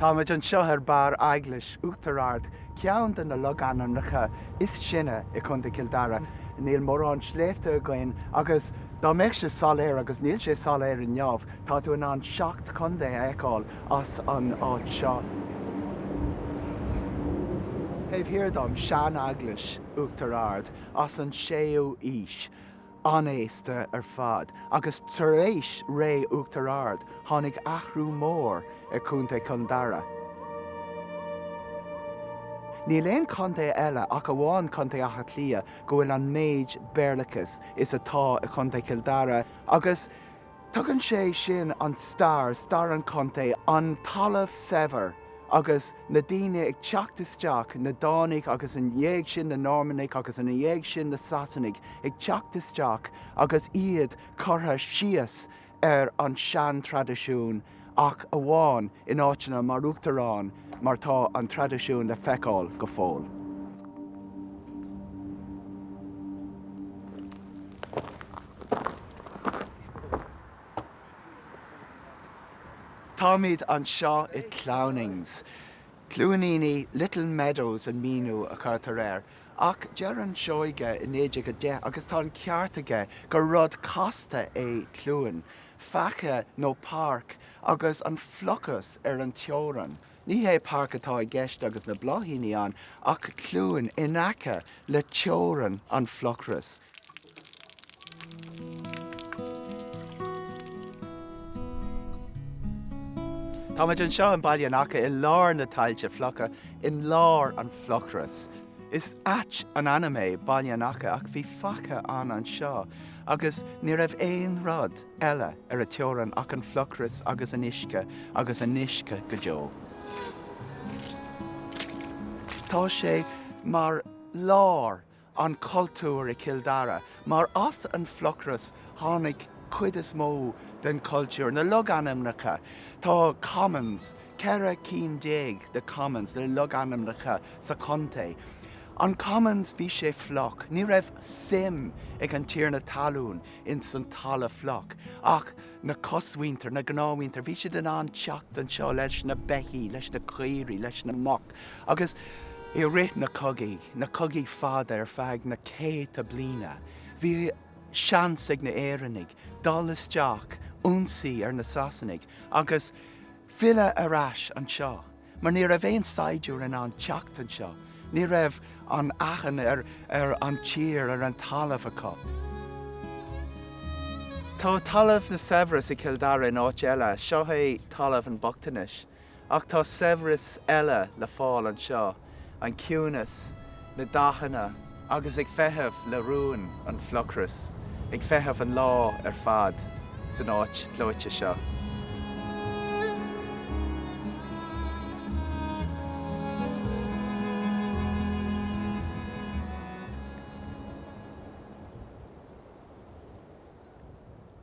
Táid an seo ar bar Eaglis, Uachtar Ard, ceann den na logainmneacha is sinne I Chondae Cill Dara. Níl mór an sléifte againn agus dá mbeadh sé soléir agus níl sé soléir in neamh, tá tú an seacht Chondae eáil as an áit seo. Taobh hirdom sean Eaglis, Uachtar Ard, as an séú ís, anéiste ar fad, agus tar éis ré Uachtar Ard, tháinig athrú mór I Chondae Cill Dara. Ní léon Chondae eile ach amháin chontaíocha clia go bhfuil an méid bearlachas is atá I Chondae Cill Dara, agus tugann sé sin an star an Chontae an talamh sever, agus na daoine ag teachtasteach na Dánaigh agus an dhéag sin na Normannaigh agus an dhéag sin na Sasannaigh ag teachtasteach agus iad curtha síos ar an sean tradiisiún ach amháin in áiteanna mar Uachtarán mar tá an tradiisiún de feiceáil go fóil. Táimid an seo I Clownings. Clúnaíní Little Meadows an Mhínigh a chuirtar air. Ach dear an seoige in éide go de agus tá an ceart aige go rud casta é clúin, fecha nó park agus an fhlachas ar an teoran. Ní hé park atá I gceist agus na bláithíní an, ach clúin inneacha le teoran an fhlachras. Táid an seo an bailíonacha I lár na tailte fhlacha in lár an fhlachras. Is at an anime bailíonacha ach bhí facha an seo, agus ní raibh éon rud eile ar a teoran ach an fhlachras agus an uisce go deo. Tá sé mar lár an cultúr I Kildare, mar as an fhlachras tháinig cuid is mó den cultúr na logainmneacha. Tá commons, ceithre cín déag de commons le logainmneacha sa Chontae. An commons bhí sé phlach, ní raibh sim ag an tír na talún in san tala phlach, ach na cosmhuinter, na gnámhuinter, bhí sé den an teacht an seo leis na beithí, leis na clírí, leis na moc, agus I rith na cogaí fada ar feadh na céit a blina. Bhí seansig na éireannig, dul isteach, únsaí ar na Sasannaigh, agus fille arás an seo. Mar ní raibh éon saidiúr in an teacht an seo. Ní raibh an achan ar an tír ar an talamh acu. Tá talamh na Severas I Kildare in áit eile, seo é talamh an Bachtanis, ach tá Severas eile le fáil an seo, an ciúnas, na dachanna, agus ag feitheamh le rún an fhlachras, ag feitheamh an lá ar fad san áit clóite seo.